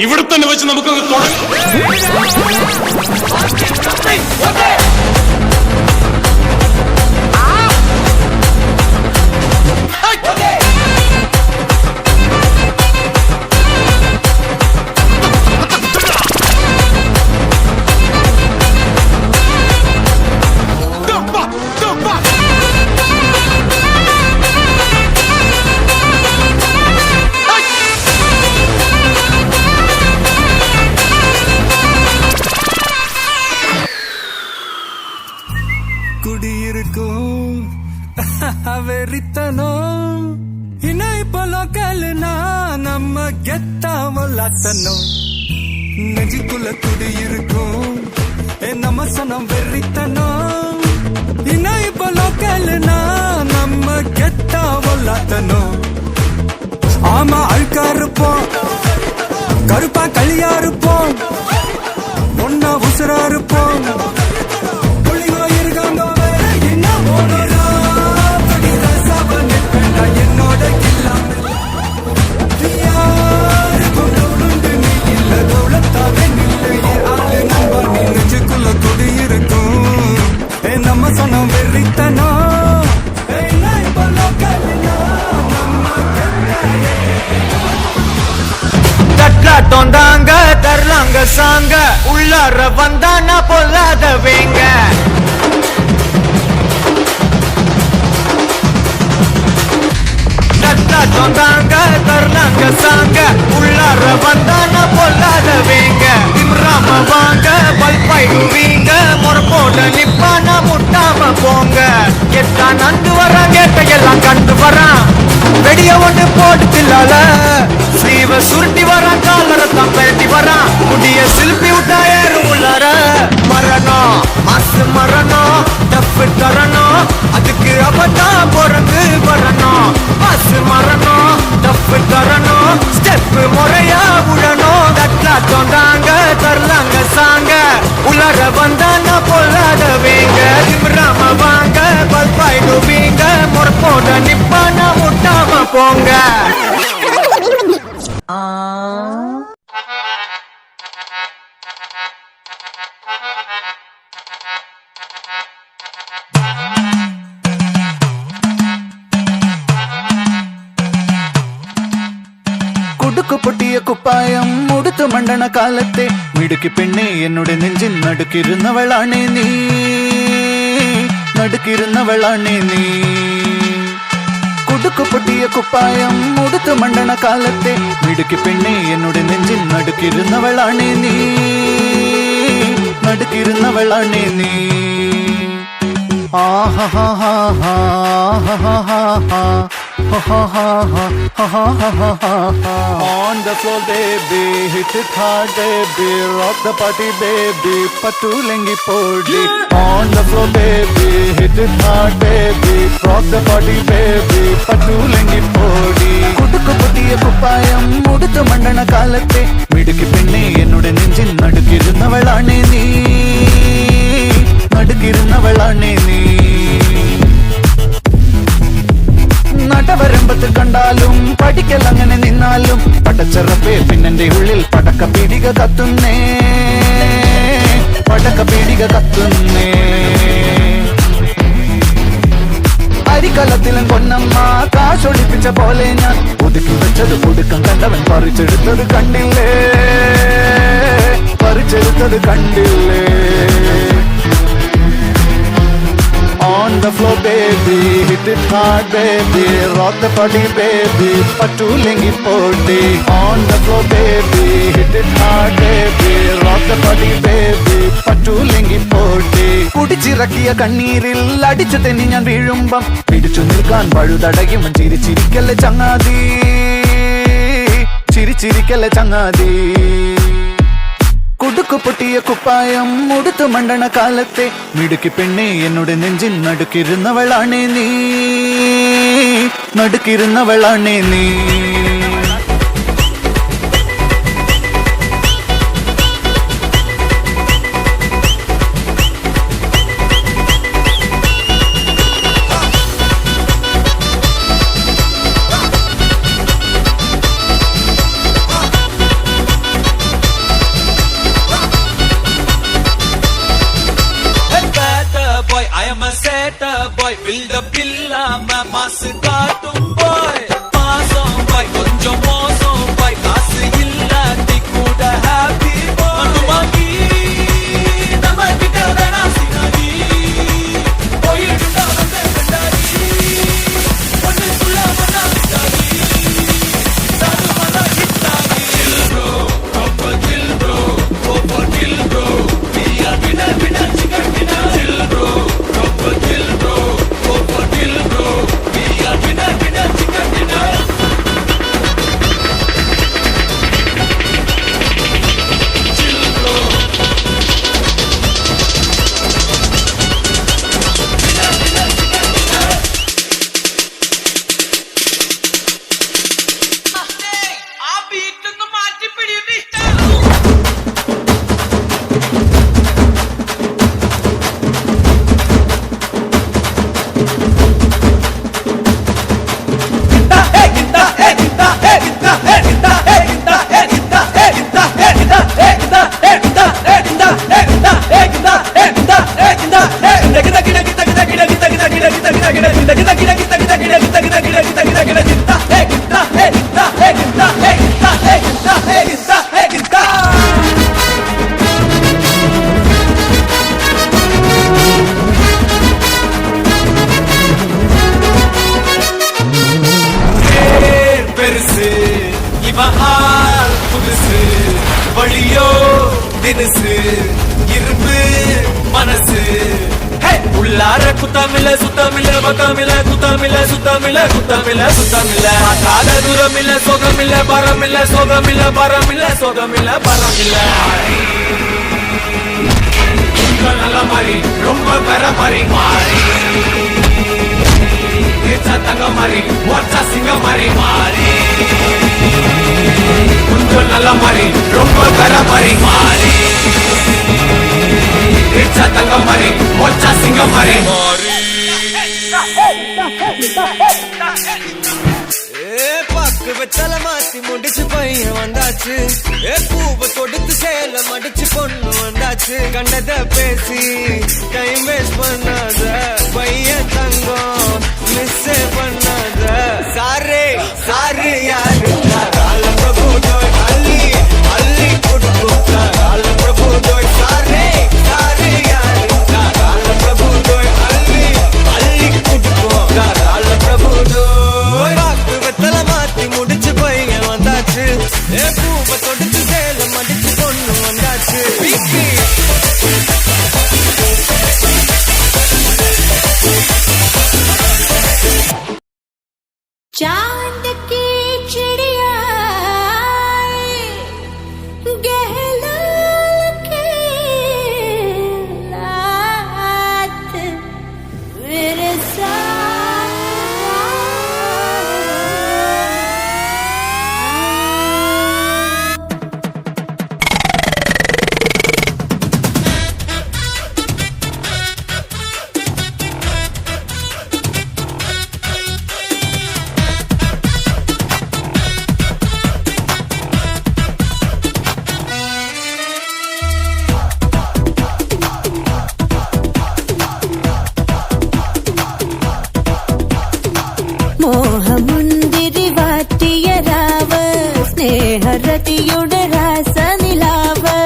ഇവിടെ തന്നെ വെച്ച് നമുക്കത് തുടങ്ങാം. குடியிருக்கும் வெறித்தனம் இணைப்பலோக்கல்னா நம்ம கெத்தாமலாத்தனும் நெஞ்சுக்குள்ள குடியிருக்கும் நம்ம சனம் வெறித்தனம் இணைப்பலோக்கல்னா நம்ம கெத்தாமலாத்தனும் ஆமா அழுக்கா இருப்போம் கருப்பா களியா இருப்போம் ஒன்னா உசுரா இருப்போம் நம்ம சொன்ன வெறித்தனா தொந்தாங்க தரலாங்க சாங்க உள்ளார வந்தானா பொல்லாத வேங்க தொந்தாங்க தரலாங்க சாங்க உள்ளார வந்தானா பொல்லாத வேங்க திம்ராம வாங்க பல்பாயிடுவீங்க முறப்போட நிப்பானா முட்டாம போங்க எத்தா நந்து வரான் கேட்டையெல்லாம் கண்டு வரான் வெடிய ஒன்று போட்டு தில்லால ஸ்லீவ சுருட்டி வரான் காலரத்தான் பெரட்டி வரான் முடிய சில்பி விட்டா ஏறும் உள்ளார மரணம் மாசு மரணம் டஃப் தரணும் அதுக்கு அப்பதான் பிறந்து வரணும் மாசு மரணம் டஃப் தரணும் ஸ்டெப் முறையா விடணும் தட்லா தொந்தாங்க தரலாங்க சாங்க உள்ளார வந்தானா பொல்லாத வேங்க திமிராம வாங்க பல்பாயிடுவீங்க முறப்போட நிப்பானா முட்டாம போங்க. കുടുക്കു പൊട്ടിയ കുപ്പായം മുടുത്തു മണ്ടണ കാലത്തെ മിടുക്കി പെണ്ണെ എന്നോട് നെഞ്ചിൽ നടുക്കിരുന്നവളാണേ നീ നടുക്കിരുന്നവളാണേ നീ കുടുക്കു പൊട്ടിയ കുപ്പായം മുടുത്തു മണ്ടണ കാലത്തെ മിടുക്കി പെണ്ണെ എന്നോട് നെഞ്ചിൽ നടുക്കിരുന്നവളാണേ നീ നടുക്കിരുന്നവളാണേ നീ On the floor baby, hit it hard baby, rock the party baby, patulengi podi. On the floor baby, hit it hard baby, rock the party baby, patulengi podi. Kudukku pottiya kuppayam muduthu mandana kaalatte midukki penne ennoda nenjil nadukirunnavalane nee nadukirunnavalane nee നടവരമ്പത്ത് കണ്ടാലും പഠിക്കൽ അങ്ങനെ നിന്നാലും പടച്ചറപ്പേ പിന്നെന്റെ ഉള്ളിൽ പടക്ക പീടിക കത്തുന്നേ പടക്ക പീടിക കത്തുന്നേ അരിക്കലത്തിലും പൊന്നമ്മ കാശൊളിപ്പിച്ച പോലെ ഞാൻ ഒതുക്കി വെച്ചത് ഒടുക്കം കണ്ടവൻ പറിച്ചെടുത്തത് കണ്ടില്ലേ പറിച്ചെടുത്തത് കണ്ടില്ലേ On the floor baby, hit it hard baby, rock the party baby, patulengi podi. On the floor baby, hit it hard baby, rock the party baby, patulengi podi. കുടിച്ചിറക്കിയ കണ്ണീരിൽ അടിച്ചു തെന്നി ഞാൻ വീഴുമ്പം പിടിച്ചു നിൽക്കാൻ വഴുതടയും ചിരിച്ചിരിക്കല്ലേ ചങ്ങാതി ചിരിച്ചിരിക്കല്ലേ ചങ്ങാതി കുടുക്കു പൊട്ടിയ കുപ്പായം മുടുത്തു മണ്ടണ കാലത്തെ മിടുക്കി പെണ്ണെ എന്നോട് നെഞ്ചിൽ നടുക്കിരുന്നവളാണേ നീ നടുക്കിരുന്നവളാണേ നീ பில்டப் இல்லாம மாசு காட்டும் பாய் மாசம் பாய் கொஞ்சம் மோசம் பாய் காசு இல்லாட்டி கூட ஹாப்பி பாய் வாங்கி நம்ம கிட்ட வேணா சினாரி போயிட்டா வந்து கண்டாரி ஒண்ணுக்குள்ள மண்ணா விட்டாரி சாது மண்ணா ஹிட்டாரி bro proper kill bro proper kill bro we are winner chicken dinner chill bro proper kill bro proper kill bro we are winner chicken dinner chill bro ആ ബീറ്റ് ഒന്ന് മാറ്റി പിടിയിട്ട് பெருசு இவன் ஆள் புதுசு வழியோ தினுசு இரும்பு மனசு உள்ளார குத்தமில்ல சுத்தமில்ல பக்கமில்ல குத்தமில்ல சுத்தமில்ல குத்தமில்ல சுத்தமில்ல காத தூரமில்ல சோகமில்ல பரமில்ல சோகமில்ல பரமில்ல சோகமில்ல பரமில்ல நல்ல மாதிரி ரொம்ப பெற மாதிரி மாறி தங்க மாதிரி ஒற்ற சிங்க மாதிரி மாறி கொஞ்சம் நல்ல மாதிரி ரொம்ப பெற மாதிரி மாறி தங்க மாதிரி ஒற்ற சிங்க மாதிரி மாறி பக்கு வெத்தல மாத்தி முடிச்சு பையன் வந்தாச்சு பூவை தொடுத்து சேல மடிச்சு பொண்ணு வந்தாச்சு கண்டத பேசி டைம் வேஸ்ட் பண்ணாத பையன் தங்கம் மிஸ் பண்ணாத சாரே சாரு யாரு கால பிரபு டோய் அள்ளி அள்ளி குடுக்குற கால பிரபு டோய் சாரே சாரு யாரு கால பிரபு டோய் அள்ளி அள்ளி குடுக்குற கால பிரபு டோய் பக்கு வெத்தல மாத்தி முடிச்சு பையன் வந்தாச்சு பூவை தொடுத்து சேல மடிச்சு பொண்ணு வந்தாச்சு चांद की चिड़िया गहलाल के लात मेरे മോഹമുന്തിരി വാറ്റിയ രാവ് സ്നേഹരതിയുടെ രാസനിലാവ്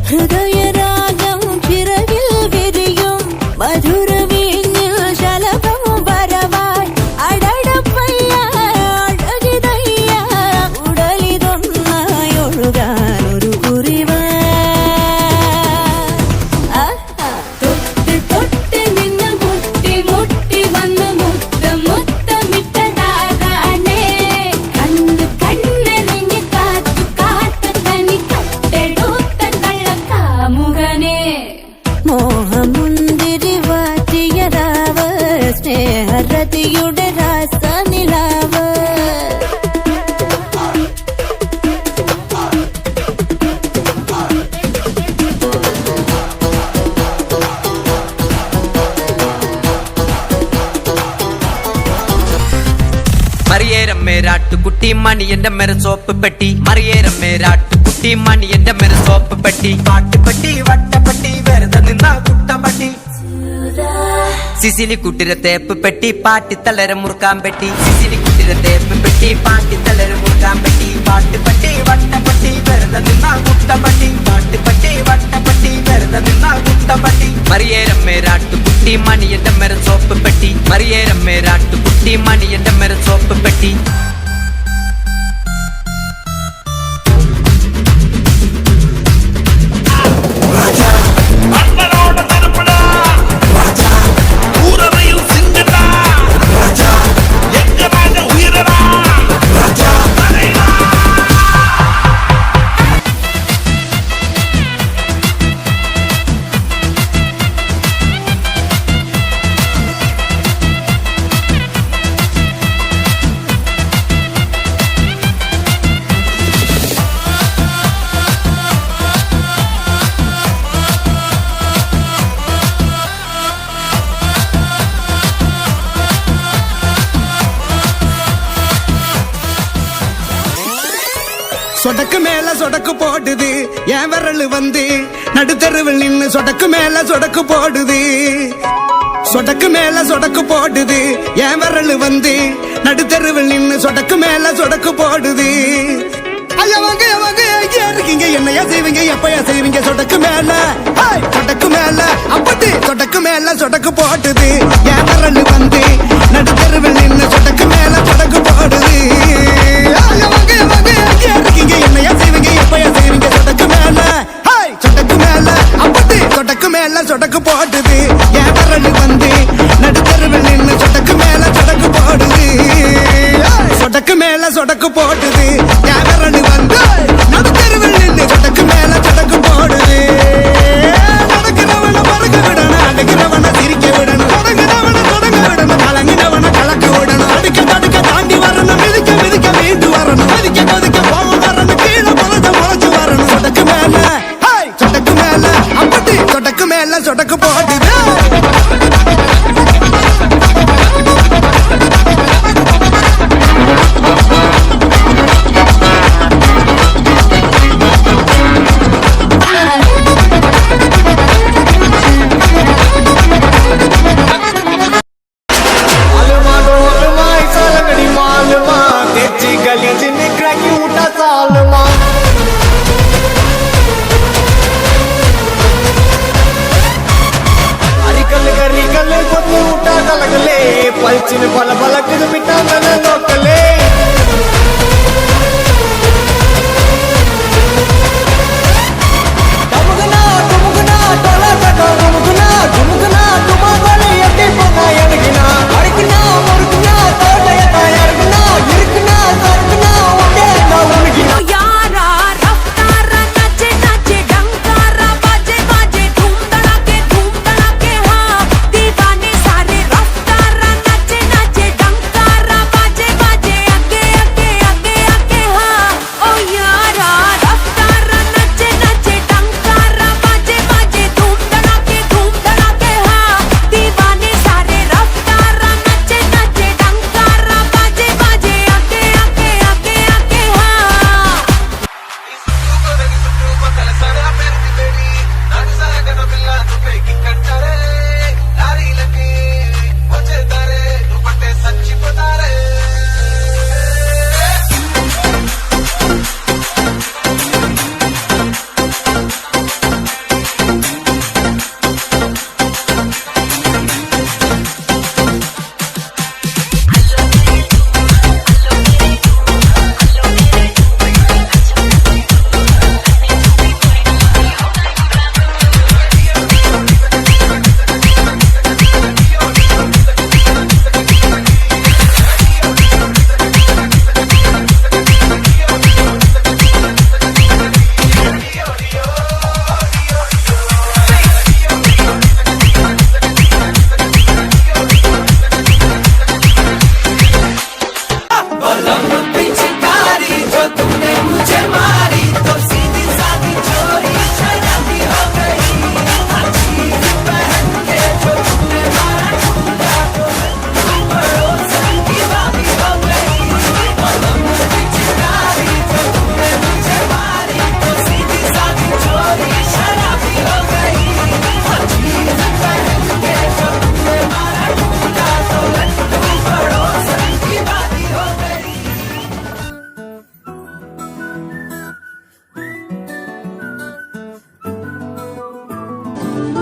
ഹൃദയരാഗം ചിറകിൽ വിരിയും മധുര വീഞ്ഞിൽ ശലഭം വരവായി അടടപ്പയ്യ അഴകിതയ്യ ഉടലിതൊന്നായി ഒഴുകാനൊരു കുറിവ തൊട്ട് തൊട്ട് നിന്ന് മുട്ടി മുട്ടി വന്ന് മുത്തം മുത്തമിട്ടതാകാനേ കണ്ണ് കണ്ണെറിഞ്ഞ് കാത്തു കാത്ത തനി കട്ടെടുത്ത കള്ളക്കാമുകനെ മോഹമുന്തിരി വാറ്റിയ രാവ് സ്നേഹരതിയുടെ രാസനിലാവ് മറിയേരം മേരാട്ടുകുട്ടി മണി എന്റെ മേര സോപ്പ് പെട്ടി മറിയേരം മേരാട്ടുകുട്ടി മണി എന്റെ മേര സോപ്പ് പെട്ടി പാട്ടുപെട്ടി വട്ടപ്പെട്ടി വെറുതെ നിന്ന കുട്ടപ്പട്ടി സിസിലി കുട്ടിര തേപ്പ് പെട്ടി പാട്ടി തളര മുറുക്കാൻ പെട്ടി സിസിലി കുട്ടിര തേപ്പ് പെട്ടി പാട്ടി തളര മുറുക്കാൻ പെട്ടി പാട്ടുപട്ടി വട്ടപ്പട്ടി വെറുതെ നിന്നാ കുട്ടപ്പട്ടി പാട്ടുപട്ടി വട്ടപ്പട്ടി വെറുതെ നിന്നാ കുട്ടപ്പട്ടി മറിയേരമ്മേ രാട്ടുകുട്ടി മണിയന്റെ മെര സോപ്പ് പെട്ടി മറിയേരമ്മേ രാട്ടുകുട്ടി മണിയന്റെ മെര സോപ്പ് പെട്ടി சொடக்கு மேல சொடக்கு போடுது என் விரல் வந்து நடுத்தருவில் நின்னு சொடக்கு மேல சொடக்கு போடுது சொடக்கு மேல சொடக்கு போடுது என் விரல் வந்து நடுத்தருவில் நின்னு சொடக்கு மேல சொடக்கு போடுது ஐயவங்க எங்கே இருக்கீங்க என்னையா செய்வீங்க எப்பயா செய்வீங்க சொடக்கு மேல சொடக்கு மேல அப்படி சொடக்கு மேல சொடக்கு போடுது என் விரல் வந்து நடுத்தருவில் நின்னு சொடக்கு மேல சொடக்கு போடுது ஐயவங்க எங்கே இருக்கீங்க என்னையா செய்வீங்க எப்பயா செய்வீங்க சொடக்கு மேல சொடக்கு மேல அப்படி சொடக்கு மேல சொடக்கு போடுது என் விரல் வந்து நடுத்தருவில் நின்னு சொடக்கு மேல சொடக்கு போடுது சொடக்கு மேல சொடக்கு போடுது என் விரல் வந்து நடுத்தருவில் நின்னு சொடக்கு மேல சொடக்கு போடுது நடக்கிறவன மறக்க விடணும் அடக்கிறவன சிரிக்க விடணும் தொடங்குறவன தொடங்க விடணும் கலங்கினவன கலக்க விடணும் அடுக்க தடுக்க தாண்டி வரணும் மிதிக்க மிதிக்க மீண்டு வரணும் மதிக்க கொதிக்க போக வரணும் கீழே முளைச்சு வரணும் சொடக்கு மேல சொடக்கு மேல அப்படி சொடக்கு மேல சொடக்கு போடுது पलचिन पल पलक मिटा मन लोकले टमुगना टमुगना टोला टको टमुगना टमुगना तुमा गले यति पना यनगिना अड़कना मुरकना तोडयता यरगना इरकना सरकना ओके ना उनगिना यारा रफ्तारा नाचे नाचे डंकारा बाजे बाजे धूम धड़ाके हाँ दीवाने सारे रफ्तारा नाचे नाचे डंकारा बाजे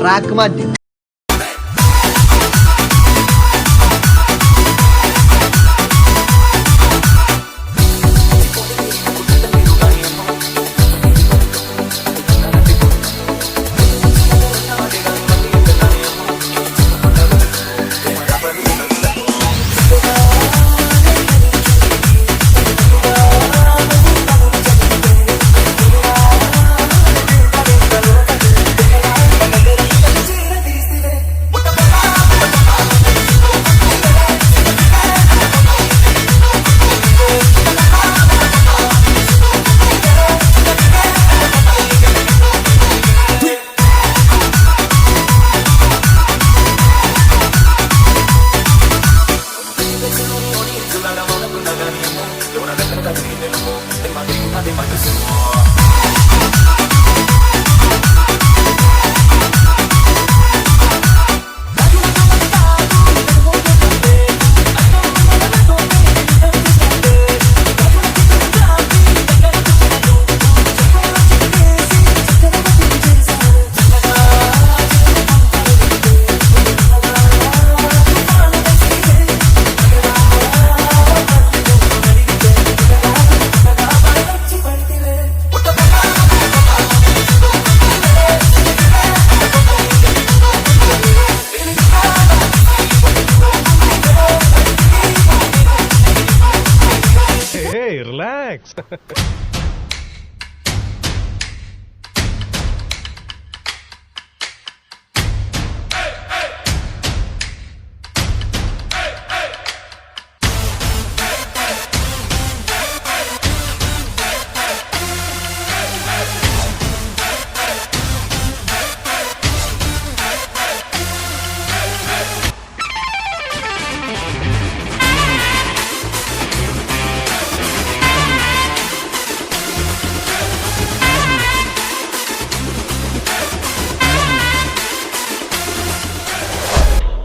ట్రాక్ మార్చి రిలాక్స్.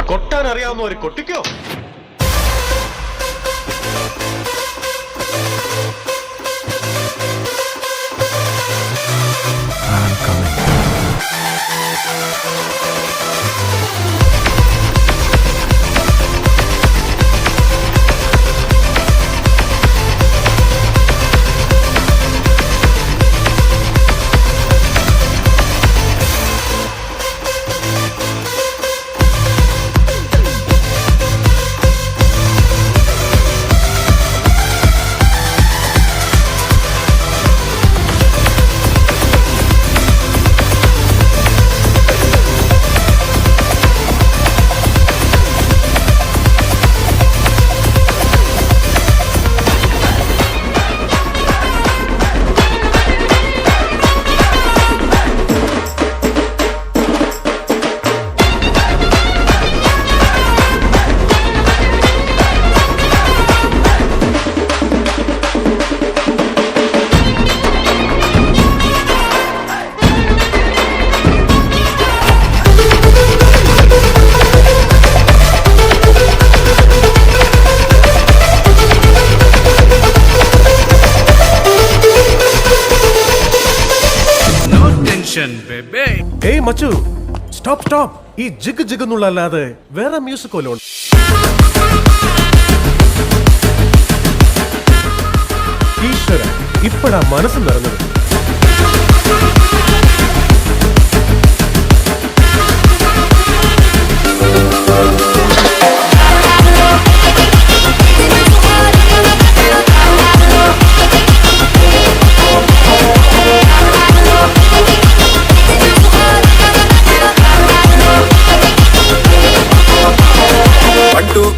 കൊട്ടാൻ അറിയാവുന്നവർ കൊട്ടിക്കോ. ഏയ് മച്ചു, സ്റ്റോപ്പ് സ്റ്റോപ്പ്. ഈ ജിഗ് ജിഗ് എന്നുള്ളല്ലാതെ വേറെ മ്യൂസിക് വല്ലതും ഈശ്വര, ഇപ്പഴാ മനസ്സ് നിറഞ്ഞത്.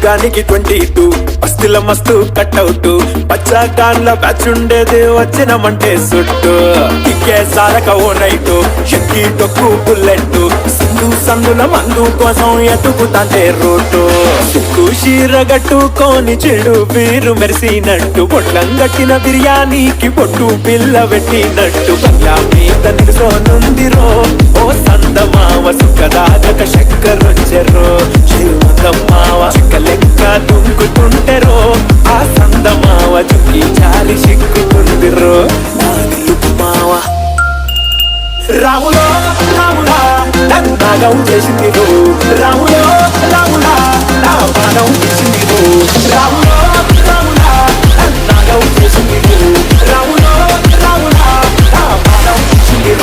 గానికి 22 మస్తుల మస్తు కట్అవుట్ పచ్చా కాన్ల బ్యాచ్ ఉండేది వచ్చినమంటే సుట్టు ఇకే సారక ఓ నైటు షక్కి టొక్కు బుల్లెట్ సందు సందుల మందు కోసం ఎతుకుతాంటే రూటు సిక్కు షీరగట్టుకొని చెడు బీరు మెరిసినట్టు పొట్లం గట్టిన బిర్యానీకి పొట్టు పిల్ల పెట్టినట్టు బంగ్లా మీద నిలుసోనుందిరో ఓ సందమావ సుఖదాగక చక్కరొచ్చెరో చిరుమకమ్మావ చిక్కలెక్క తుంకుతుంటెరో ఆ సందమావ చుక్కి చాలి సిక్కుతుందిరో మావ రాములో రాములా నాగం చేసింది రాములో రాములా నా పాదం చేసింది రాములో రాములా నాగం చేసింది రాములో రాములా నా పాదం చేసింది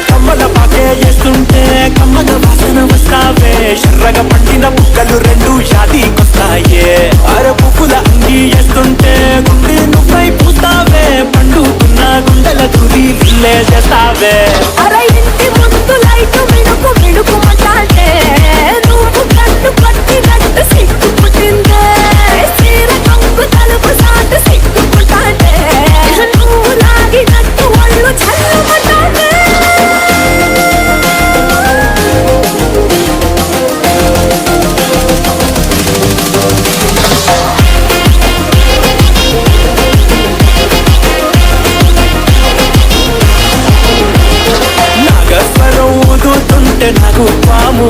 కమ్మల పాకే చేస్తుంటే కమ్మల వాసన వస్తావే ఎర్రగా పండిన బుక్కలు రెండు షాదీకొస్తాయే అర పువ్వుల అంగి వేస్తుంటే గుండె నువ్వై పూస్తావే పండుకున్న గుండెల తుది విల్లే చేస్తావే అరే ఇంటి ముందు లైట్ మిడుకు మిడుకుమంటాంటే నువ్వు కట్టు పట్టినట్టు సిగ్గు పుట్టిందే చీర కంగు తలుపు సాటు సిగ్గుకుంటాంటే నువ్వు లాగినట్టు ఒళ్ళు చల్లమంటాంటే నాగస్వరం ఊదుతుంటే నాకు పాము